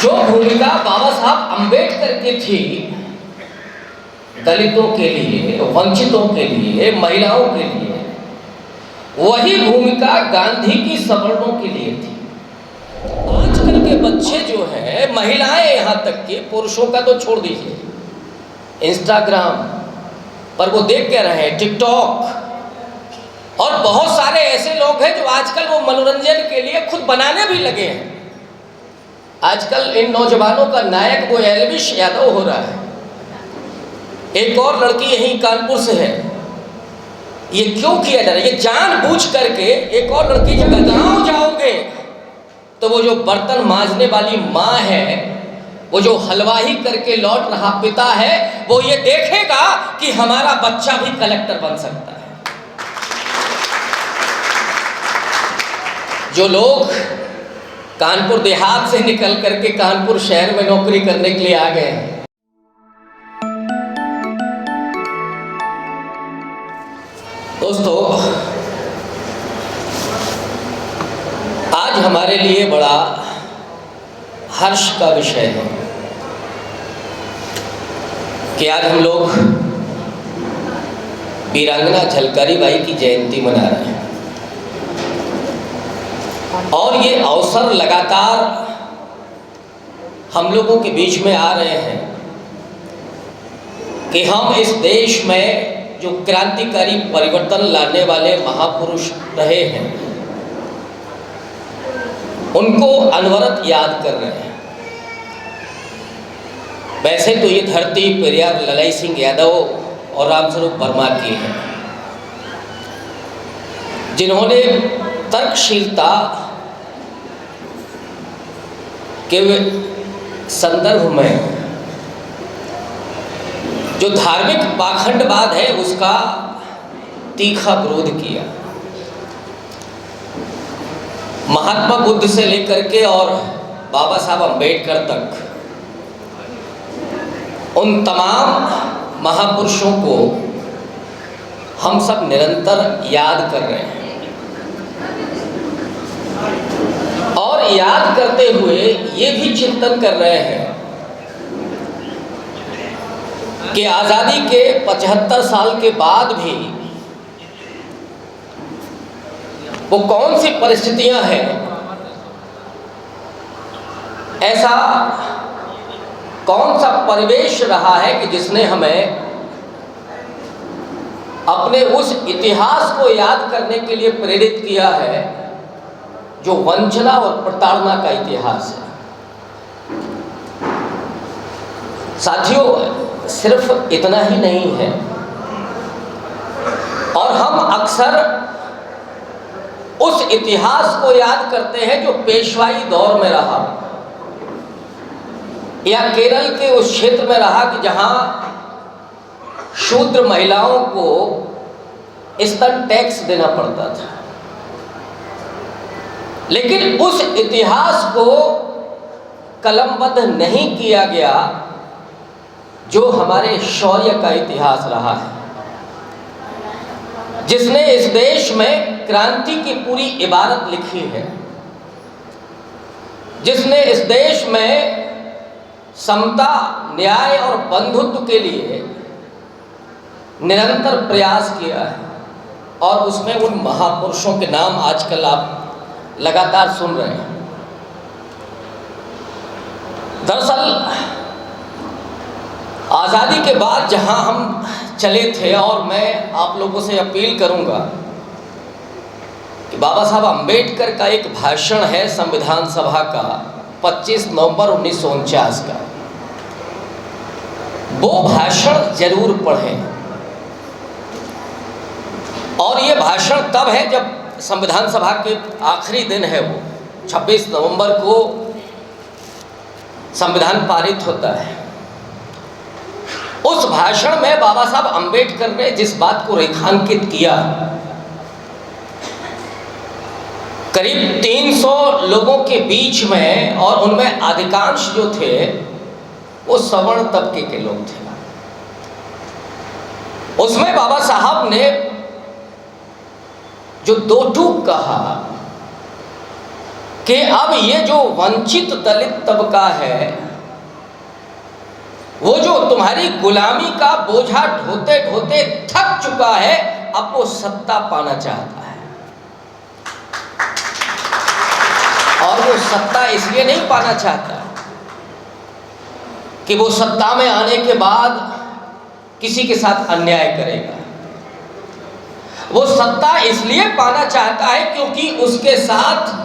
जो भूमिका बाबा साहब अंबेडकर की थी दलितों के लिए, वंचितों के लिए, महिलाओं के लिए, वही भूमिका गांधी की सवर्णों के लिए थी। आजकल के बच्चे जो हैं, महिलाएं यहाँ तक कि पुरुषों का तो छोड़ दीजिए, इंस्टाग्राम पर वो देख क्या रहे हैं, टिकटॉक, और बहुत सारे ऐसे लोग हैं जो आजकल वो मनोरंजन के लिए खुद बनाने भी लगे हैं। आजकल इन नौजवानों का नायक वो एल्विश यादव हो रहा है। एक और लड़की यहीं कानपुर से है। ये क्यों किया जा रहा है? ये जानबूझ करके एक और लड़की, जब गाँव जाओगे तो वो जो बर्तन मांजने वाली माँ है, वो जो हलवाई करके लौट रहा पिता है, वो ये देखेगा कि हमारा बच्चा भी कलेक्टर बन सकता है। जो लोग कानपुर देहात से निकल करके कानपुर शहर में नौकरी करने के लिए आ गए हैं, दोस्तों, आज हमारे लिए बड़ा हर्ष का विषय है कि आज हम लोग वीरांगना झलकारी बाई की जयंती मना रहे हैं। और ये अवसर लगातार हम लोगों के बीच में आ रहे हैं कि हम इस देश में जो क्रांतिकारी परिवर्तन लाने वाले महापुरुष रहे हैं, उनको अनवरत याद कर रहे हैं। वैसे तो ये धरती पेरियार ललाई सिंह यादव और रामस्वरूप वर्मा की है, जिन्होंने तर्कशीलता के संदर्भ में जो धार्मिक पाखंडवाद है उसका तीखा विरोध किया। महात्मा बुद्ध से लेकर के और बाबा साहब अंबेडकर तक उन तमाम महापुरुषों को हम सब निरंतर याद कर रहे हैं, और याद करते हुए ये भी चिंतन कर रहे हैं कि आज़ादी के 75 साल के बाद भी वो कौन सी परिस्थितियां हैं, ऐसा कौन सा परिवेश रहा है कि जिसने हमें अपने उस इतिहास को याद करने के लिए प्रेरित किया है जो वंचना और प्रताड़ना का इतिहास है। साथियों, सिर्फ इतना ही नहीं है, और हम अक्सर उस इतिहास को याद करते हैं जो पेशवाई दौर में रहा, या केरल के उस क्षेत्र में रहा कि जहां शूद्र महिलाओं को स्तन टैक्स देना पड़ता था। लेकिन उस इतिहास को कलमबद्ध नहीं किया गया जो हमारे शौर्य का इतिहास रहा है, जिसने इस देश में क्रांति की पूरी इबारत लिखी है, जिसने इस देश में समता, न्याय और बंधुत्व के लिए निरंतर प्रयास किया है। और उसमें उन महापुरुषों के नाम आजकल आप लगातार सुन रहे हैं। दरअसल आज़ादी के बाद जहां हम चले थे, और मैं आप लोगों से अपील करूंगा कि बाबा साहब अंबेडकर का एक भाषण है संविधान सभा का 25 नवंबर 1949 का, वो भाषण जरूर पढ़ें। और ये भाषण तब है जब संविधान सभा के आखिरी दिन है, वो 26 नवंबर को संविधान पारित होता है। उस भाषण में बाबा साहब अंबेडकर ने जिस बात को रेखांकित किया, करीब 300 लोगों के बीच में, और उनमें अधिकांश जो थे वो सवर्ण तबके के लोग थे, उसमें बाबा साहब ने जो दो टूक कहा कि अब ये जो वंचित दलित तबका है, वो जो तुम्हारी गुलामी का बोझा ढोते ढोते थक चुका है, अब वो सत्ता पाना चाहता है। और वो सत्ता इसलिए नहीं पाना चाहता कि वो सत्ता में आने के बाद किसी के साथ अन्याय करेगा। वो सत्ता इसलिए पाना चाहता है क्योंकि उसके साथ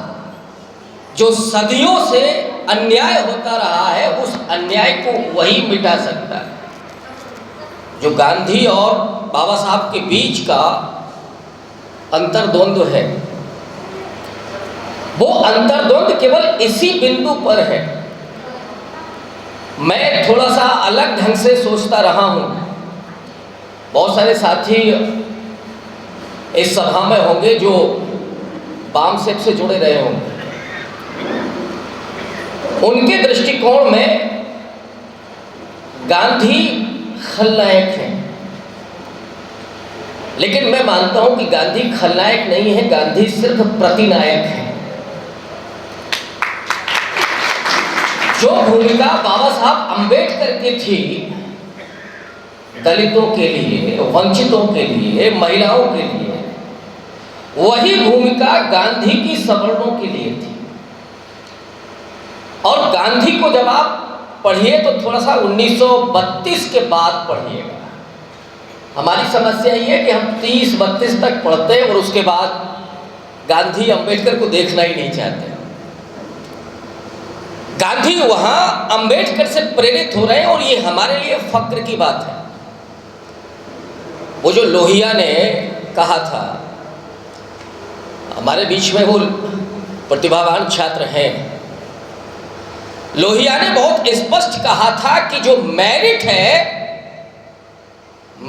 जो सदियों से अन्याय होता रहा है, उस अन्याय को वही मिटा सकता है। जो गांधी और बाबा साहब के बीच का अंतर्द्वंद है, वो अंतर्द्वंद केवल इसी बिंदु पर है। मैं थोड़ा सा अलग ढंग से सोचता रहा हूं। बहुत सारे साथी इस सभा में होंगे जो वाम सेट से जुड़े रहे होंगे। उनके दृष्टिकोण में गांधी खलनायक हैं, लेकिन मैं मानता हूं कि गांधी खलनायक नहीं है, गांधी सिर्फ प्रतिनायक है। जो भूमिका बाबा साहब अंबेडकर की थी दलितों के लिए, वंचितों के लिए, महिलाओं के लिए, वही भूमिका गांधी की सवर्णों के लिए थी। और गांधी को जब आप पढ़िए तो थोड़ा सा 1932 के बाद पढ़िएगा। हमारी समस्या ये है कि हम 30-32 तक पढ़ते हैं और उसके बाद गांधी अंबेडकर को देखना ही नहीं चाहते। गांधी वहां अंबेडकर से प्रेरित हो रहे हैं और ये हमारे लिए फक्र की बात है। वो जो लोहिया ने कहा था, हमारे बीच में वो प्रतिभावान छात्र हैं, लोहिया ने बहुत स्पष्ट कहा था कि जो मेरिट है,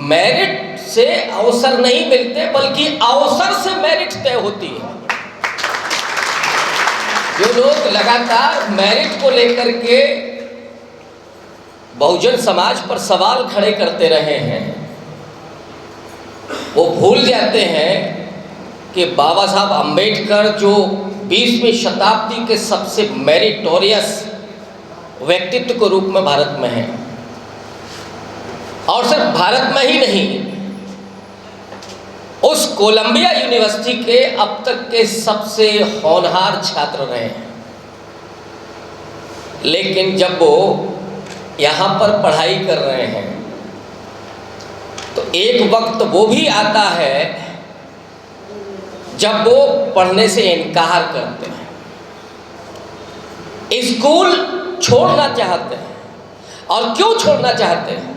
मेरिट से अवसर नहीं मिलते बल्कि अवसर से मेरिट तय होती है। जो लोग लगातार मेरिट को लेकर के बहुजन समाज पर सवाल खड़े करते रहे हैं, वो भूल जाते हैं कि बाबा साहब अंबेडकर जो 20वीं शताब्दी के सबसे मेरिटोरियस व्यक्तित्व के रूप में भारत में है, और सिर्फ भारत में ही नहीं, उस कोलंबिया यूनिवर्सिटी के अब तक के सबसे होनहार छात्र रहे हैं। लेकिन जब वो यहाँ पर पढ़ाई कर रहे हैं तो एक वक्त वो भी आता है जब वो पढ़ने से इनकार करते हैं, स्कूल छोड़ना चाहते हैं। और क्यों छोड़ना चाहते हैं?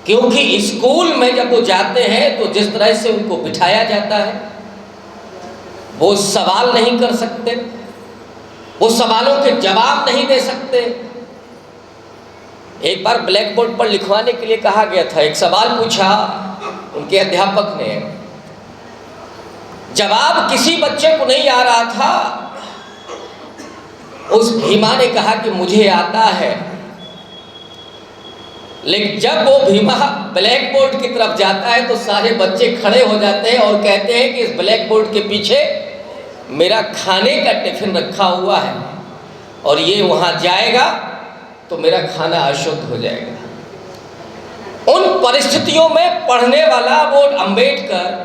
क्योंकि स्कूल में जब वो जाते हैं तो जिस तरह से उनको बिठाया जाता है, वो सवाल नहीं कर सकते, वो सवालों के जवाब नहीं दे सकते। एक बार ब्लैक बोर्ड पर लिखवाने के लिए कहा गया था, एक सवाल पूछा उनके अध्यापक ने, जवाब किसी बच्चे को नहीं आ रहा था। उस भीमा ने कहा कि मुझे आता है। लेकिन जब वो भीमा ब्लैक बोर्ड की तरफ जाता है तो सारे बच्चे खड़े हो जाते हैं और कहते हैं कि इस ब्लैक बोर्ड के पीछे मेरा खाने का टिफिन रखा हुआ है और ये वहां जाएगा तो मेरा खाना अशुद्ध हो जाएगा। उन परिस्थितियों में पढ़ने वाला वो अंबेडकर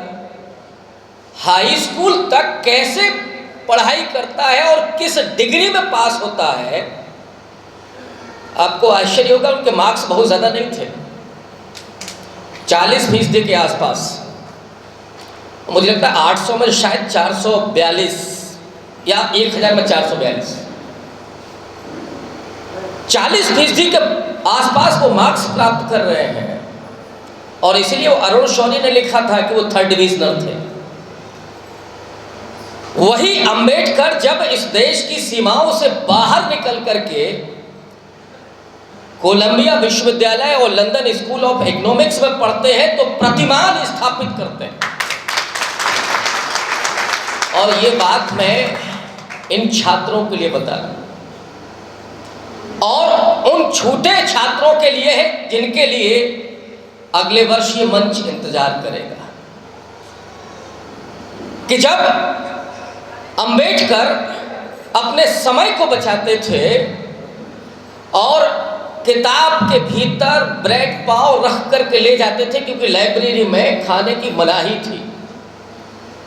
हाई स्कूल तक कैसे पढ़ाई करता है और किस डिग्री में पास होता है, आपको आश्चर्य होगा। उनके मार्क्स बहुत ज़्यादा नहीं थे, 40% के आसपास। मुझे लगता है 800 में शायद 442 या 1000 में 442, 40% के आसपास वो मार्क्स प्राप्त कर रहे हैं। और इसीलिए वो अरुण शौरी ने लिखा था कि वो 3rd डिविजनल थे। वही अंबेडकर जब इस देश की सीमाओं से बाहर निकल करके कोलंबिया विश्वविद्यालय और लंदन स्कूल ऑफ इकोनॉमिक्स में पढ़ते हैं तो प्रतिमान स्थापित करते हैं। और ये बात मैं इन छात्रों के लिए बता रहा हूं, और उन छूटे छात्रों के लिए है जिनके लिए अगले वर्ष ये मंच इंतजार करेगा कि जब अंबेडकर अपने समय को बचाते थे और किताब के भीतर ब्रेड पाव रख करके ले जाते थे, क्योंकि लाइब्रेरी में खाने की मनाही थी।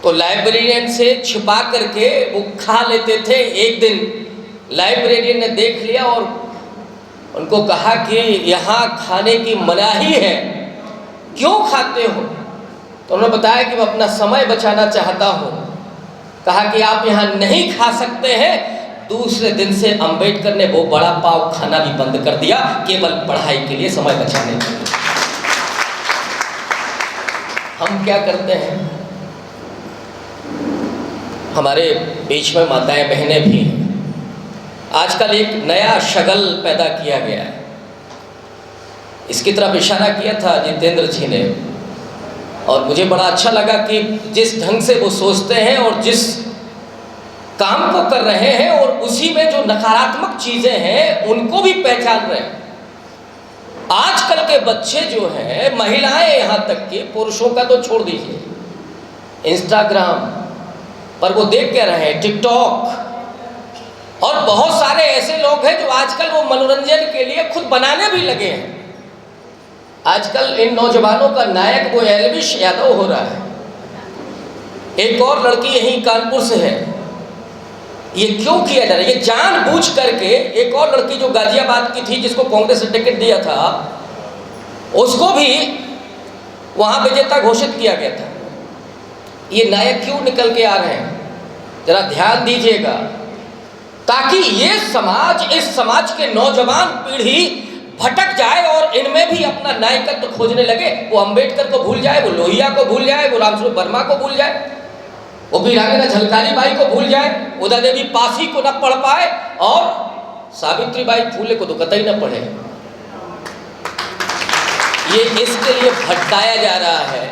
तो लाइब्रेरियन से छिपा करके वो खा लेते थे। एक दिन लाइब्रेरियन ने देख लिया और उनको कहा कि यहाँ खाने की मनाही है, क्यों खाते हो? तो उन्होंने बताया कि मैं अपना समय बचाना चाहता हूँ। कहा कि आप यहाँ नहीं खा सकते हैं। दूसरे दिन से अंबेडकर ने वो बड़ा पाव खाना भी बंद कर दिया, केवल पढ़ाई के लिए, समय बचाने के लिए। हम क्या करते हैं, हमारे बीच में माताएं बहनें भी हैं। आजकल एक नया शगल पैदा किया गया है, इसकी तरफ इशारा किया था जितेंद्र जी ने, और मुझे बड़ा अच्छा लगा कि जिस ढंग से वो सोचते हैं और जिस काम को कर रहे हैं और उसी में जो नकारात्मक चीज़ें हैं उनको भी पहचान रहे हैं। आजकल के बच्चे जो हैं, महिलाएं यहाँ तक कि, पुरुषों का तो छोड़ दीजिए, इंस्टाग्राम पर वो देख क्या रहे हैं, टिकटॉक, और बहुत सारे ऐसे लोग हैं जो आजकल वो मनोरंजन के लिए खुद बनाने भी लगे हैं। आजकल इन नौजवानों का नायक वो एल्विश यादव हो रहा है। एक और लड़की यहीं कानपुर से है। ये क्यों किया जा रहा है? ये जानबूझ करके, एक और लड़की जो गाजियाबाद की थी जिसको कांग्रेस ने टिकट दिया था, उसको भी वहां विजेता घोषित किया गया था। ये नायक क्यों निकल के आ रहे हैं, जरा ध्यान दीजिएगा, ताकि ये समाज, इस समाज के नौजवान पीढ़ी भटक जाए और इनमें भी अपना नायकत्व खोजने लगे। वो अंबेडकर को भूल जाए, वो लोहिया को भूल जाए, वो रामस्वरूप वर्मा को भूल जाए, वो वीरांगना झलकारी बाई को भूल जाए, उदा देवी पासी को न पढ़ पाए और सावित्री बाई फूले को तो कतई न पढ़े। ये इसके लिए भटकाया जा रहा है।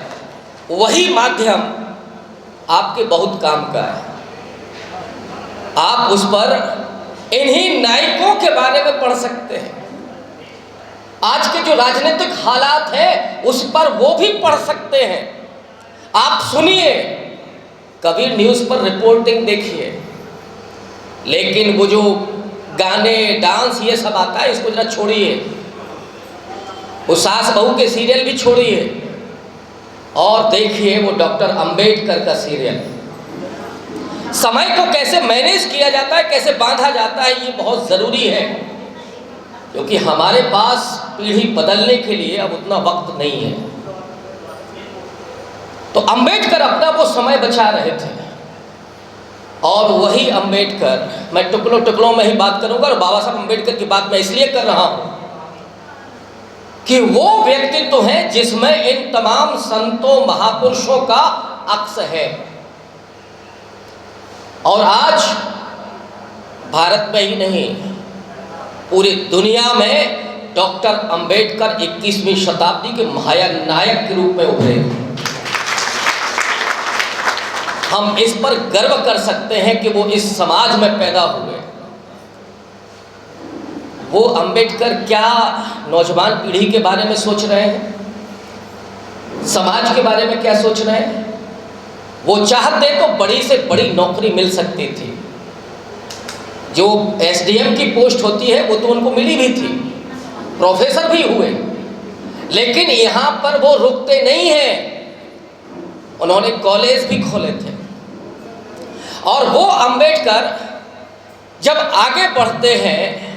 वही माध्यम आपके बहुत काम का है। आप उस पर इन्हीं नायकों के बारे में पढ़ सकते हैं। आज के जो राजनीतिक हालात हैं उस पर वो भी पढ़ सकते हैं। आप सुनिए, कभी न्यूज़ पर रिपोर्टिंग देखिए, लेकिन वो जो गाने, डांस, ये सब आता है, इसको जरा छोड़िए। वो सास बहू के सीरियल भी छोड़िए और देखिए वो डॉक्टर अंबेडकर का सीरियल। समय को कैसे मैनेज किया जाता है, कैसे बांधा जाता है, ये बहुत ज़रूरी है, क्योंकि हमारे पास पीढ़ी बदलने के लिए अब उतना वक्त नहीं है। तो अंबेडकर अपना वो समय बचा रहे थे, और वही अंबेडकर, मैं टुकड़ों टुकड़ों में ही बात करूंगा, और बाबा साहब अंबेडकर की बात मैं इसलिए कर रहा हूं कि वो व्यक्तित्व है जिसमें इन तमाम संतों, महापुरुषों का अक्स है। और आज भारत में ही नहीं, पूरी दुनिया में डॉक्टर अंबेडकर 21वीं शताब्दी के महानायक के रूप में उभरे। हम इस पर गर्व कर सकते हैं कि वो इस समाज में पैदा हुए। वो अंबेडकर क्या नौजवान पीढ़ी के बारे में सोच रहे हैं, समाज के बारे में क्या सोच रहे हैं? वो चाहते तो बड़ी से बड़ी नौकरी मिल सकती थी। जो एसडीएम की पोस्ट होती है वो तो उनको मिली भी थी, प्रोफेसर भी हुए, लेकिन यहाँ पर वो रुकते नहीं हैं। उन्होंने कॉलेज भी खोले थे। और वो अंबेडकर जब आगे बढ़ते हैं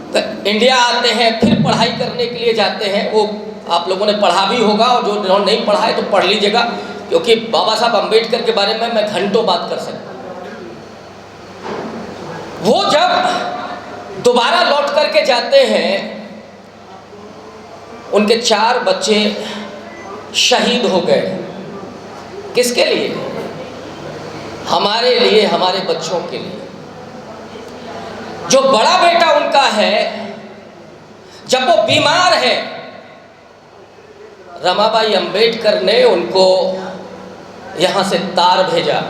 तो इंडिया आते हैं, फिर पढ़ाई करने के लिए जाते हैं। वो आप लोगों ने पढ़ा भी होगा, और जो जिन्होंने नहीं पढ़ा है तो पढ़ लीजिएगा, क्योंकि बाबा साहब अंबेडकर के बारे में मैं घंटों बात कर सकता हूँ। वो जब दोबारा लौट करके जाते हैं, उनके 4 बच्चे शहीद हो गए। किसके लिए? हमारे लिए, हमारे बच्चों के लिए। जो बड़ा बेटा उनका है, जब वो बीमार है, रमाबाई अंबेडकर ने उनको यहाँ से तार भेजा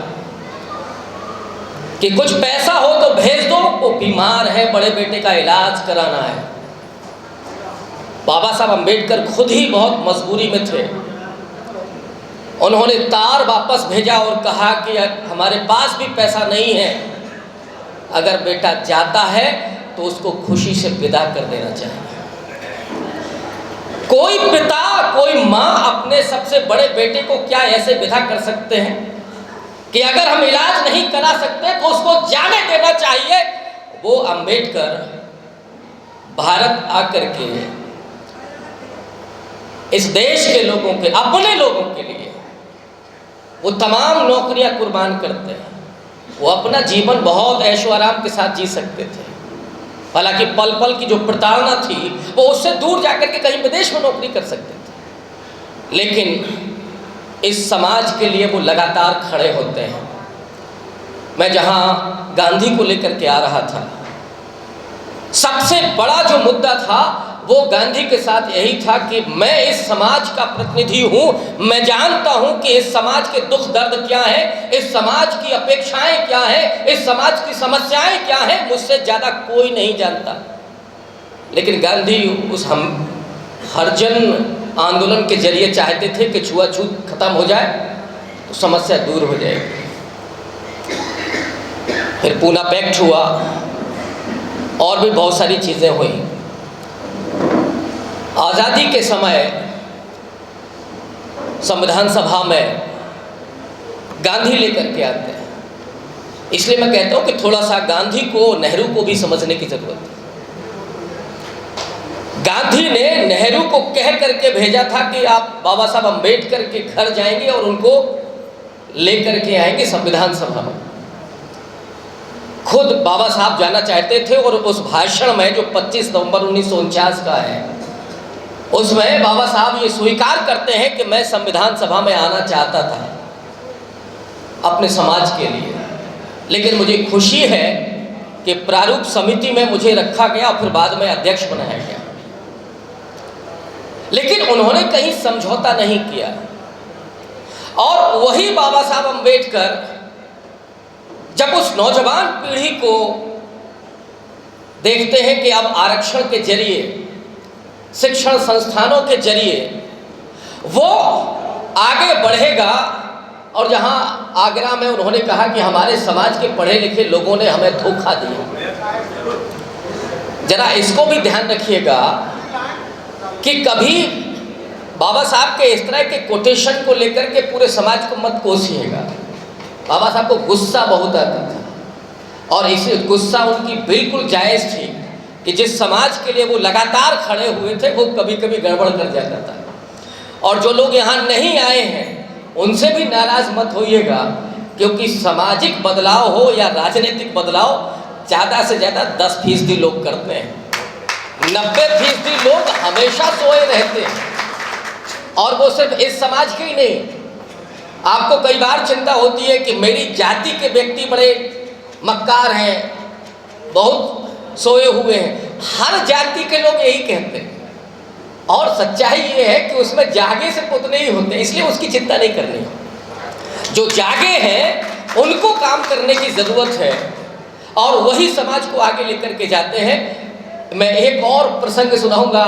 कि कुछ पैसा हो तो भेज दो, वो बीमार है, बड़े बेटे का इलाज कराना है। बाबा साहब अंबेडकर खुद ही बहुत मजबूरी में थे। उन्होंने तार वापस भेजा और कहा कि हमारे पास भी पैसा नहीं है, अगर बेटा जाता है तो उसको खुशी से विदा कर देना चाहिए। कोई पिता, कोई माँ अपने सबसे बड़े बेटे को क्या ऐसे विदा कर सकते हैं कि अगर हम इलाज नहीं करा सकते तो उसको जाने देना चाहिए। वो अंबेडकर भारत आकर के इस देश के लोगों के, अपने लोगों के लिए वो तमाम नौकरियां कुर्बान करते हैं। वो अपना जीवन बहुत ऐशो आराम के साथ जी सकते थे, हालांकि पल पल की जो प्रताड़ना थी वो उससे दूर जाकर के कहीं विदेश में नौकरी कर सकते थे, लेकिन इस समाज के लिए वो लगातार खड़े होते हैं। मैं जहाँ गांधी को लेकर के आ रहा था, सबसे बड़ा जो मुद्दा था वो गांधी के साथ यही था कि मैं इस समाज का प्रतिनिधि हूँ, मैं जानता हूँ कि इस समाज के दुख दर्द क्या है, इस समाज की अपेक्षाएं क्या है, इस समाज की समस्याएं क्या है, मुझसे ज़्यादा कोई नहीं जानता। लेकिन गांधी उस हम हरिजन आंदोलन के जरिए चाहते थे कि छुआछूत खत्म हो जाए तो समस्या दूर हो जाएगी। फिर पूना पैक्ट हुआ और भी बहुत सारी चीज़ें हुई। आज़ादी के समय संविधान सभा में गांधी लेकर के आते हैं, इसलिए मैं कहता हूँ कि थोड़ा सा गांधी को, नेहरू को भी समझने की ज़रूरत है। गांधी ने नेहरू को कह करके भेजा था कि आप बाबा साहब अम्बेडकर के घर जाएंगे और उनको लेकर के आएंगे संविधान सभा में। खुद बाबा साहब जाना चाहते थे और उस भाषण में जो 25 नवंबर 1949 का है, उसमें बाबा साहब ये स्वीकार करते हैं कि मैं संविधान सभा में आना चाहता था अपने समाज के लिए, लेकिन मुझे खुशी है कि प्रारूप समिति में मुझे रखा गया, फिर बाद में अध्यक्ष बनाया गया। लेकिन उन्होंने कहीं समझौता नहीं किया। और वही बाबा साहब अम्बेडकर जब उस नौजवान पीढ़ी को देखते हैं कि अब आरक्षण के जरिए, शिक्षण संस्थानों के जरिए वो आगे बढ़ेगा, और जहां आगरा में उन्होंने कहा कि हमारे समाज के पढ़े लिखे लोगों ने हमें धोखा दिया। जरा इसको भी ध्यान रखिएगा कि कभी बाबा साहब के इस तरह के कोटेशन को लेकर के पूरे समाज को मत कोसिएगा। बाबा साहब को गुस्सा बहुत आता था और इसे गुस्सा उनकी बिल्कुल जायज़ थी कि जिस समाज के लिए वो लगातार खड़े हुए थे वो कभी कभी गड़बड़ कर जाता था। और जो लोग यहाँ नहीं आए हैं उनसे भी नाराज़ मत होइएगा, क्योंकि सामाजिक बदलाव हो या राजनीतिक बदलाव ज़्यादा से ज़्यादा 10% लोग करते हैं, 90% लोग हमेशा सोए रहते हैं। और वो सिर्फ इस समाज के ही नहीं, आपको कई बार चिंता होती है कि मेरी जाति के व्यक्ति बड़े मक्कार हैं, बहुत सोए हुए हैं। हर जाति के लोग यही कहते हैं, और सच्चाई ये है कि उसमें जागे से उतने ही होते हैं, इसलिए उसकी चिंता नहीं करनी। जो जागे हैं उनको काम करने की ज़रूरत है और वही समाज को आगे लेकर के जाते हैं। मैं एक और प्रसंग सुनाऊंगा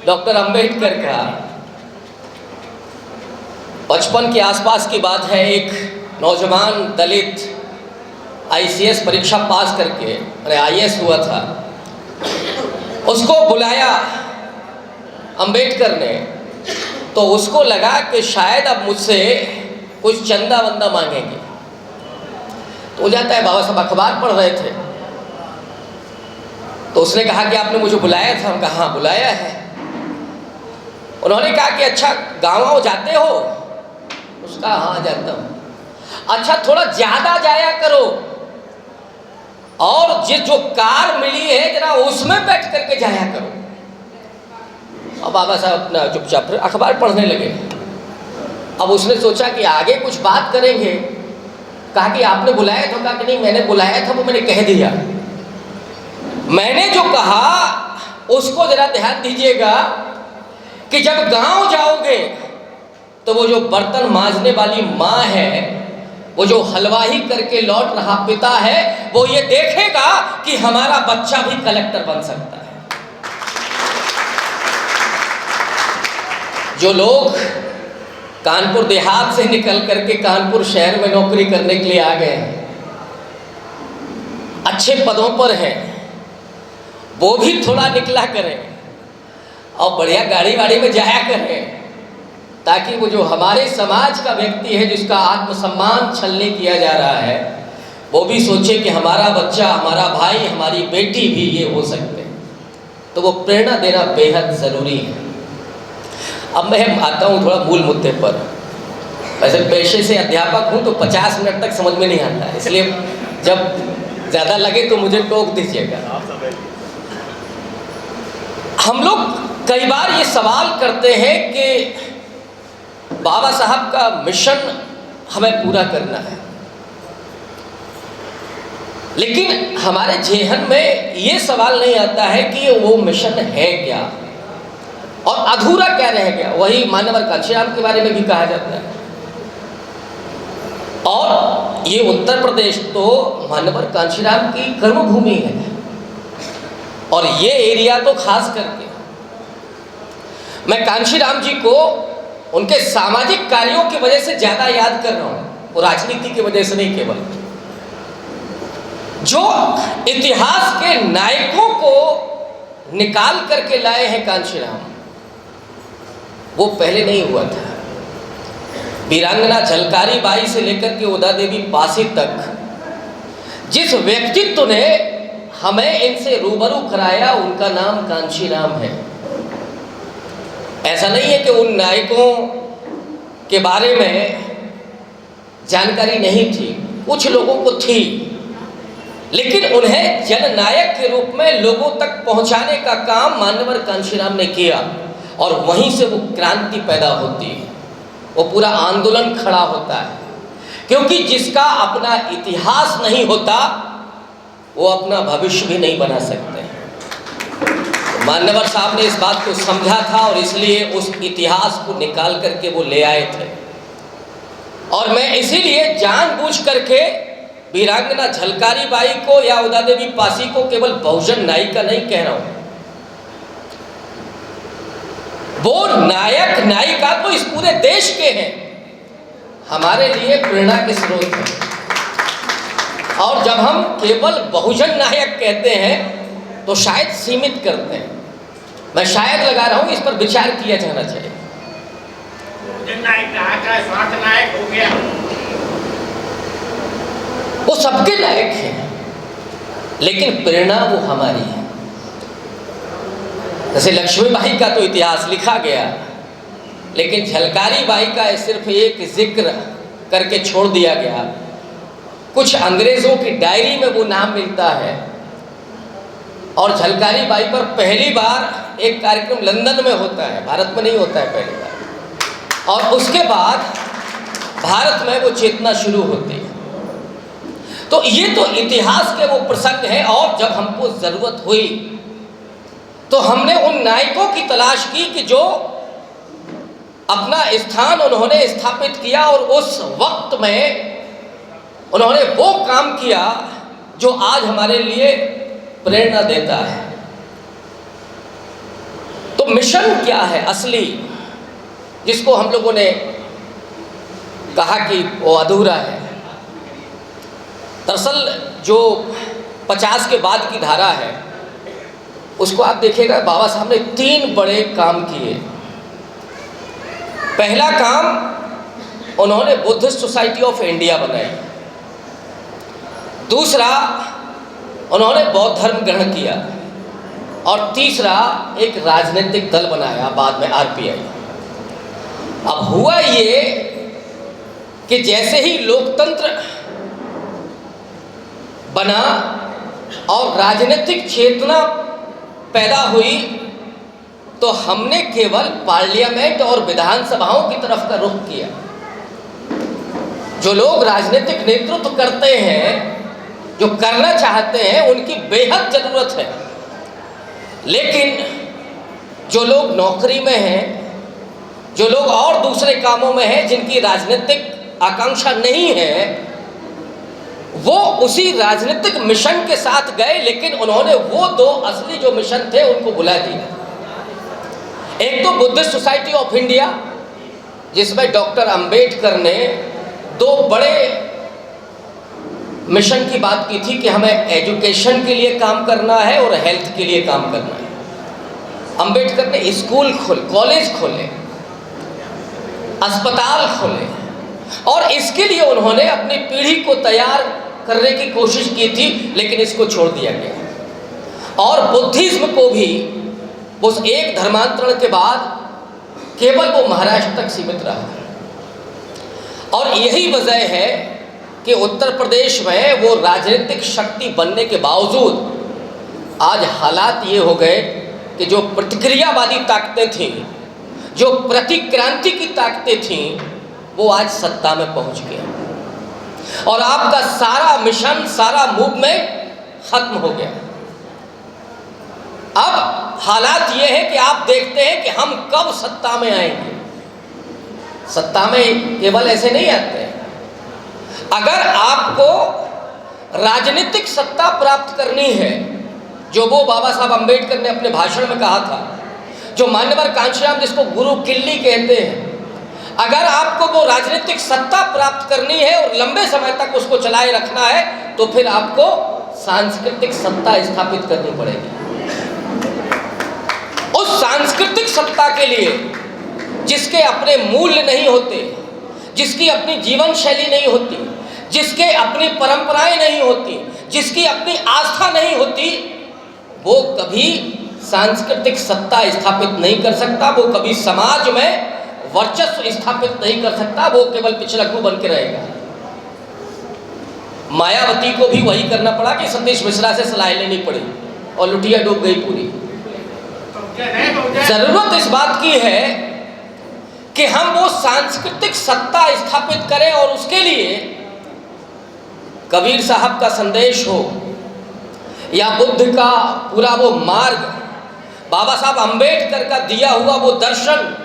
डॉक्टर अंबेडकर का। बचपन के आसपास की बात है, एक नौजवान दलित ICS परीक्षा पास करके, अरे IAS हुआ था, उसको बुलाया अंबेडकर ने। तो उसको लगा कि शायद अब मुझसे कुछ चंदा वंदा मांगेंगे। तो हो जाता है, बाबा साहब अखबार पढ़ रहे थे, तो उसने कहा कि आपने मुझे बुलाया था। हम कहा हाँ बुलाया है। उन्होंने कहा कि अच्छा गाँव जाते हो? उसका हाँ जाता हूँ। अच्छा थोड़ा ज़्यादा जाया करो, और जो कार मिली है जरा उसमें बैठ करके जाया करो। अब बाबा साहब अपना चुपचाप अखबार पढ़ने लगे। अब उसने सोचा कि आगे कुछ बात करेंगे, कहा कि आपने बुलाया था? कहा कि नहीं मैंने बुलाया था, वो मैंने कह दिया। मैंने जो कहा उसको जरा ध्यान दीजिएगा कि जब गांव जाओगे तो वो जो बर्तन मांजने वाली माँ है, वो जो हलवाई करके लौट रहा पिता है, वो ये देखेगा कि हमारा बच्चा भी कलेक्टर बन सकता है। जो लोग कानपुर देहात से निकल करके कानपुर शहर में नौकरी करने के लिए आ गए हैं, अच्छे पदों पर हैं वो भी थोड़ा निकला करें और बढ़िया गाड़ी वाड़ी में जाया करें, ताकि वो जो हमारे समाज का व्यक्ति है जिसका आत्मसम्मान छलनी किया जा रहा है वो भी सोचे कि हमारा बच्चा, हमारा भाई, हमारी बेटी भी ये हो सकते हैं। तो वो प्रेरणा देना बेहद ज़रूरी है। अब मैं आता हूँ थोड़ा मूल मुद्दे पर। वैसे पेशे से अध्यापक हूँ तो 50 मिनट तक समझ में नहीं आता है, इसलिए जब ज़्यादा लगे तो मुझे टोक दीजिएगा। हम लोग कई बार ये सवाल करते हैं कि बाबा साहब का मिशन हमें पूरा करना है, लेकिन हमारे जेहन में ये सवाल नहीं आता है कि वो मिशन है क्या और अधूरा क्या रह गया। वही मान्यवर कांशीराम के बारे में भी कहा जाता है। और ये उत्तर प्रदेश तो मान्यवर कांशीराम की कर्मभूमि है, और ये एरिया तो खास करके मैं कांशीराम जी को उनके सामाजिक कार्यों की वजह से ज़्यादा याद कर रहा हूँ, वो राजनीति की वजह से नहीं। केवल जो इतिहास के नायकों को निकाल करके लाए हैं कांशीराम, वो पहले नहीं हुआ था। वीरांगना झलकारी बाई से लेकर के उदा देवी पासी तक जिस व्यक्तित्व ने हमें इनसे रूबरू कराया उनका नाम कांशीराम है। ऐसा नहीं है कि उन नायकों के बारे में जानकारी नहीं थी, कुछ लोगों को थी, लेकिन उन्हें जननायक के रूप में लोगों तक पहुंचाने का काम मान्यवर कांशीराम ने किया, और वहीं से वो क्रांति पैदा होती है, वो पूरा आंदोलन खड़ा होता है। क्योंकि जिसका अपना इतिहास नहीं होता वो अपना भविष्य भी नहीं बना सकते। मान्यवर साहब ने इस बात को समझा था और इसलिए उस इतिहास को निकाल करके वो ले आए थे। और मैं इसीलिए जानबूझ करके वीरांगना झलकारी बाई को या उदा देवी पासी को केवल बहुजन नायिका नहीं कह रहा हूं। वो नायक नायिका तो इस पूरे देश के हैं, हमारे लिए प्रेरणा के स्रोत हैं। और जब हम केवल बहुजन नायक कहते हैं तो शायद सीमित करते हैं। मैं शायद लगा रहा हूं, इस पर विचार किया जाना चाहिए। नायक हो गया, वो सबके नायक हैं, लेकिन प्रेरणा वो हमारी है। जैसे लक्ष्मीबाई का तो इतिहास लिखा गया, लेकिन झलकारी बाई का सिर्फ एक जिक्र करके छोड़ दिया गया। कुछ अंग्रेजों की डायरी में वो नाम मिलता है, और झलकारी बाई पर पहली बार एक कार्यक्रम लंदन में होता है, भारत में नहीं होता है पहली बार। और उसके बाद भारत में वो चेतना शुरू होती है। तो ये तो इतिहास के वो प्रसंग हैं। और जब हमको ज़रूरत हुई तो हमने उन नायकों की तलाश की कि जो अपना स्थान उन्होंने स्थापित किया और उस वक्त में उन्होंने वो काम किया जो आज हमारे लिए प्रेरणा देता है। तो मिशन क्या है असली, जिसको हम लोगों ने कहा कि वो अधूरा है? दरअसल जो 50 के बाद की धारा है उसको आप देखिएगा, बाबा साहब ने 3 बड़े काम किए। पहला काम, उन्होंने बुद्धिस्ट सोसाइटी ऑफ इंडिया बनाई। दूसरा, उन्होंने बौद्ध धर्म ग्रहण किया। और तीसरा, एक राजनीतिक दल बनाया, बाद में आरपीआई। अब हुआ ये कि जैसे ही लोकतंत्र बना और राजनीतिक चेतना पैदा हुई, तो हमने केवल पार्लियामेंट और विधानसभाओं की तरफ का रुख किया। जो लोग राजनीतिक नेतृत्व करते हैं, जो करना चाहते हैं, उनकी बेहद ज़रूरत है। लेकिन जो लोग नौकरी में हैं, जो लोग और दूसरे कामों में हैं, जिनकी राजनीतिक आकांक्षा नहीं है, वो उसी राजनीतिक मिशन के साथ गए, लेकिन उन्होंने वो 2 असली जो मिशन थे उनको भुला दिया। एक तो बुद्धिस्ट सोसाइटी ऑफ इंडिया, जिसमें डॉक्टर अंबेडकर ने 2 बड़े मिशन की बात की थी कि हमें एजुकेशन के लिए काम करना है और हेल्थ के लिए काम करना है। अंबेडकर ने स्कूल खोले, कॉलेज खोले, अस्पताल खोले और इसके लिए उन्होंने अपनी पीढ़ी को तैयार करने की कोशिश की थी, लेकिन इसको छोड़ दिया गया। और बुद्धिज्म को भी उस एक धर्मांतरण के बाद केवल वो महाराष्ट्र तक सीमित रहा। और यही वजह है कि उत्तर प्रदेश में वो राजनीतिक शक्ति बनने के बावजूद आज हालात ये हो गए कि जो प्रतिक्रियावादी ताकतें थीं, जो प्रतिक्रांति की ताकतें थीं, वो आज सत्ता में पहुंच गए और आपका सारा मिशन, सारा मूवमेंट खत्म हो गया। अब हालात ये है कि आप देखते हैं कि हम कब सत्ता में आएंगे। सत्ता में केवल ऐसे नहीं आते हैं। अगर आपको राजनीतिक सत्ता प्राप्त करनी है, जो वो बाबा साहब अंबेडकर ने अपने भाषण में कहा था, जो मान्यवर कांशीराम जिसको गुरु किल्ली कहते हैं, अगर आपको वो राजनीतिक सत्ता प्राप्त करनी है और लंबे समय तक उसको चलाए रखना है, तो फिर आपको सांस्कृतिक सत्ता स्थापित करनी पड़ेगी। उस सांस्कृतिक सत्ता के लिए जिसके अपने मूल्य नहीं होते, जिसकी अपनी जीवन शैली नहीं होती, जिसके अपनी परंपराएं नहीं होती, जिसकी अपनी आस्था नहीं होती, वो कभी सांस्कृतिक सत्ता स्थापित नहीं कर सकता, वो कभी समाज में वर्चस्व स्थापित नहीं कर सकता, वो केवल पिछलग्गू बन के रहेगा। मायावती को भी वही करना पड़ा कि सतीश मिश्रा से सलाह लेनी पड़ी और लुटिया डूब गई पूरी। जरूरत इस बात की है कि हम वो सांस्कृतिक सत्ता स्थापित करें और उसके लिए कबीर साहब का संदेश हो या बुद्ध का पूरा वो मार्ग, बाबा साहब अंबेडकर का दिया हुआ वो दर्शन,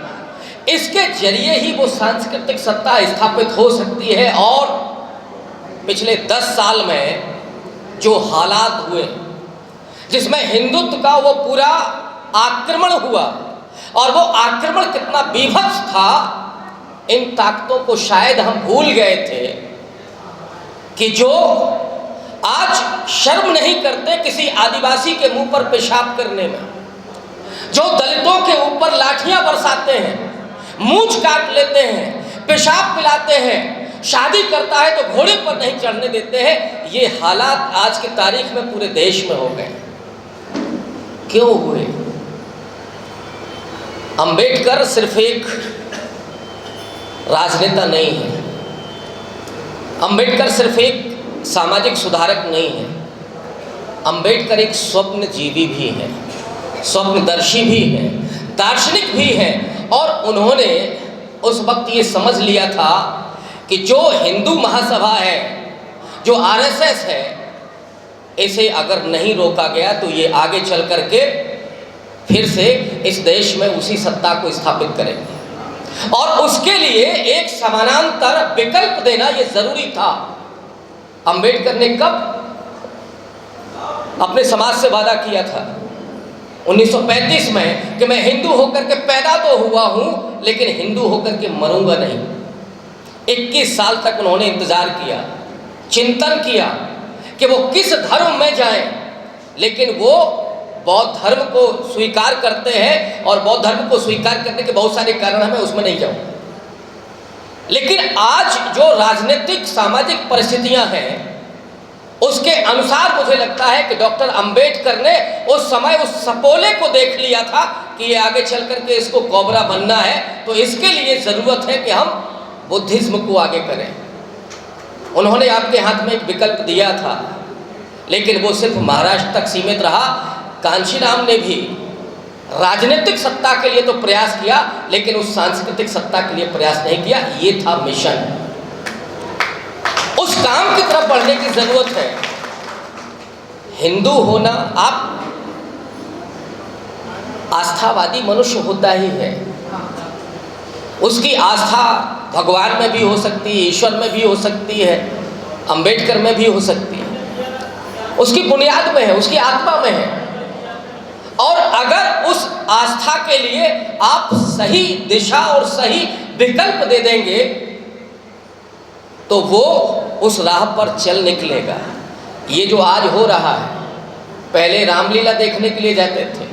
इसके जरिए ही वो सांस्कृतिक सत्ता स्थापित हो सकती है। और पिछले 10 साल में जो हालात हुए, जिसमें हिंदुत्व का वो पूरा आक्रमण हुआ, और वो आक्रमण कितना बीभत्स था, इन ताकतों को शायद हम भूल गए थे कि जो आज शर्म नहीं करते किसी आदिवासी के मुंह पर पेशाब करने में, जो दलितों के ऊपर लाठियां बरसाते हैं, मूंछ काट लेते हैं, पेशाब पिलाते हैं, शादी करता है तो घोड़े पर नहीं चढ़ने देते हैं, ये हालात आज की तारीख में पूरे देश में हो गए। क्यों हुए? अंबेडकर सिर्फ एक राजनेता नहीं है, अंबेडकर सिर्फ एक सामाजिक सुधारक नहीं है, अंबेडकर एक स्वप्नजीवी भी है, स्वप्नदर्शी भी है, दार्शनिक भी है। और उन्होंने उस वक्त ये समझ लिया था कि जो हिंदू महासभा है, जो आरएसएस है, इसे अगर नहीं रोका गया तो ये आगे चल करके फिर से इस देश में उसी सत्ता को स्थापित करेंगे। और उसके लिए एक समानांतर विकल्प देना ये जरूरी था। अंबेडकर ने कब अपने समाज से वादा किया था? 1935 में कि मैं हिंदू होकर के पैदा तो हुआ हूं, लेकिन हिंदू होकर के मरूंगा नहीं। 21 साल तक उन्होंने इंतजार किया, चिंतन किया कि वो किस धर्म में जाएं, लेकिन वो बौद्ध धर्म को स्वीकार करते हैं और बौद्ध धर्म को स्वीकार करने के बहुत सारे कारण हैं, मैं उसमें नहीं जाऊंगा। लेकिन आज जो राजनीतिक सामाजिक परिस्थितियां हैं, उसके अनुसार मुझे लगता है कि डॉक्टर अंबेडकर ने उस समय उस सपोले को देख लिया था कि ये आगे चल करके इसको कोबरा बनना है, तो इसके लिए ज़रूरत है कि हम बुद्धिज्म को आगे करें। उन्होंने आपके हाथ में एक विकल्प दिया था, लेकिन वो सिर्फ महाराष्ट्र तक सीमित रहा। कांशीराम ने भी राजनीतिक सत्ता के लिए तो प्रयास किया, लेकिन उस सांस्कृतिक सत्ता के लिए प्रयास नहीं किया। ये था मिशन। उस काम की तरफ बढ़ने की जरूरत है। हिंदू होना, आप आस्थावादी मनुष्य होता ही है, उसकी आस्था भगवान में भी हो सकती है, ईश्वर में भी हो सकती है, अंबेडकर में भी हो सकती है, उसकी बुनियाद में है, उसकी आत्मा में है। और अगर उस आस्था के लिए आप सही दिशा और सही विकल्प दे देंगे तो वो उस राह पर चल निकलेगा। ये जो आज हो रहा है, पहले रामलीला देखने के लिए जाते थे,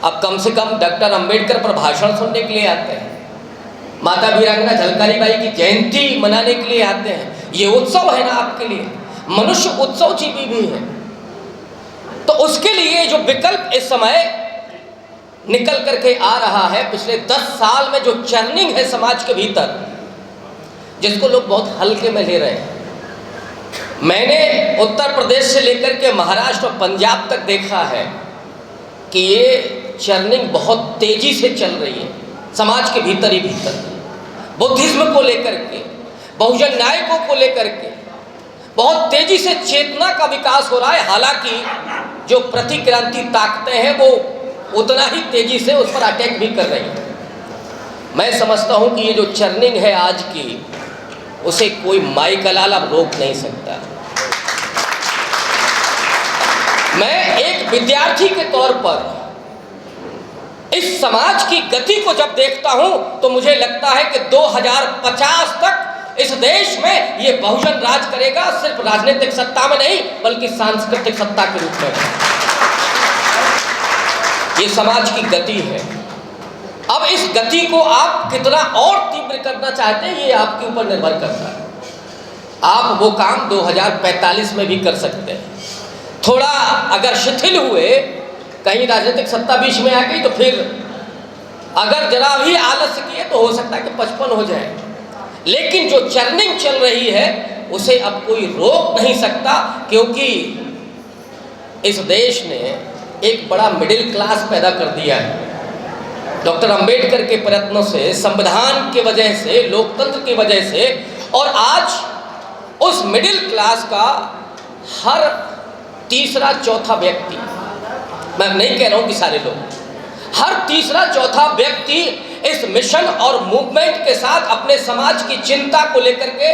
अब कम से कम डॉक्टर अंबेडकर पर भाषण सुनने के लिए आते हैं, माता वीरांगना झलकारी बाई की जयंती मनाने के लिए आते हैं। ये उत्सव है ना आपके लिए, मनुष्य उत्सव जीवी भी है। तो उसके लिए जो विकल्प इस समय निकल करके आ रहा है, पिछले 10 साल में जो चर्निंग है समाज के भीतर, जिसको लोग बहुत हल्के में ले रहे हैं। मैंने उत्तर प्रदेश से लेकर के महाराष्ट्र और पंजाब तक देखा है कि ये चर्निंग बहुत तेजी से चल रही है समाज के भीतर ही भीतर। बुद्धिज्म को लेकर के, बहुजन न्याय को लेकर के बहुत तेजी से चेतना का विकास हो रहा है। हालांकि जो प्रतिक्रांति ताकतें हैं वो उतना ही तेजी से उस पर अटैक भी कर रही हैं। मैं समझता हूं कि ये जो चर्निंग है आज की, उसे कोई माई का लाल अब रोक नहीं सकता। मैं एक विद्यार्थी के तौर पर इस समाज की गति को जब देखता हूं तो मुझे लगता है कि 2050 तक इस देश में ये बहुजन राज करेगा, सिर्फ राजनीतिक सत्ता में नहीं बल्कि सांस्कृतिक सत्ता के रूप में। ये समाज की गति है। अब इस गति को आप कितना और तीव्र करना चाहते हैं, ये आपके ऊपर निर्भर करता है। आप वो काम 2045 में भी कर सकते हैं। थोड़ा अगर शिथिल हुए, कहीं राजनीतिक सत्ता बीच में आ गई, तो फिर अगर जरा भी आलस्य किए तो हो सकता है कि 55 हो जाए। लेकिन जो चर्निंग चल रही है उसे अब कोई रोक नहीं सकता, क्योंकि इस देश ने एक बड़ा मिडिल क्लास पैदा कर दिया है। डॉक्टर अंबेडकर के प्रयत्नों से, संविधान के वजह से, लोकतंत्र की वजह से, और आज उस मिडिल क्लास का हर तीसरा चौथा व्यक्ति, मैं नहीं कह रहा हूं कि सारे लोग, हर तीसरा चौथा व्यक्ति इस मिशन और मूवमेंट के साथ अपने समाज की चिंता को लेकर के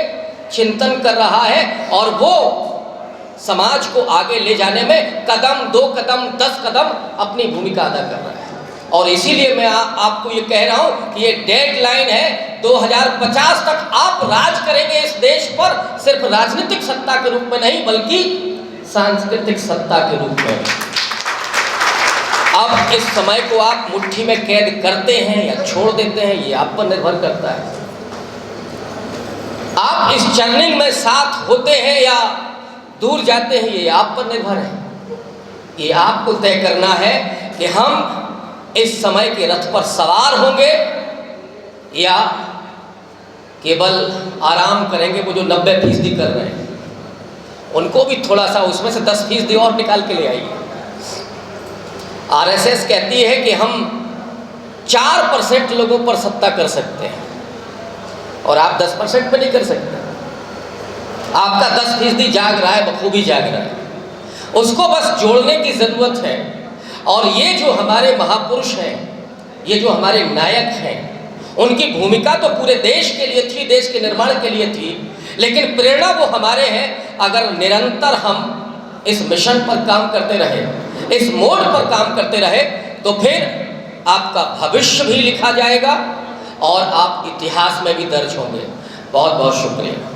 चिंतन कर रहा है, और वो समाज को आगे ले जाने में कदम 2 कदम 10 कदम अपनी भूमिका अदा कर रहा है। और इसीलिए मैं आपको ये कह रहा हूं कि ये डेडलाइन है, 2050 तक आप राज करेंगे इस देश पर, सिर्फ राजनीतिक सत्ता के रूप में नहीं बल्कि सांस्कृतिक सत्ता के रूप में। अब इस समय को आप मुट्ठी में कैद करते हैं या छोड़ देते हैं, ये आप पर निर्भर करता है। आप इस चर्निंग में साथ होते हैं या दूर जाते हैं, ये आप पर निर्भर है। ये आपको तय करना है कि हम इस समय के रथ पर सवार होंगे या केवल आराम करेंगे। वो जो 90% कर रहे हैं, उनको भी थोड़ा सा उसमें से 10% और निकाल के ले आइए। आरएसएस कहती है कि हम 4% लोगों पर सत्ता कर सकते हैं और आप 10% पे नहीं कर सकते। आपका 10% जाग रहा है, बखूबी जाग रहा है, उसको बस जोड़ने की ज़रूरत है। और ये जो हमारे महापुरुष हैं, ये जो हमारे नायक हैं, उनकी भूमिका तो पूरे देश के लिए थी, देश के निर्माण के लिए थी, लेकिन प्रेरणा वो हमारे हैं। अगर निरंतर हम इस मिशन पर काम करते रहे, इस मोड पर काम करते रहे, तो फिर आपका भविष्य भी लिखा जाएगा और आप इतिहास में भी दर्ज होंगे। बहुत बहुत शुक्रिया।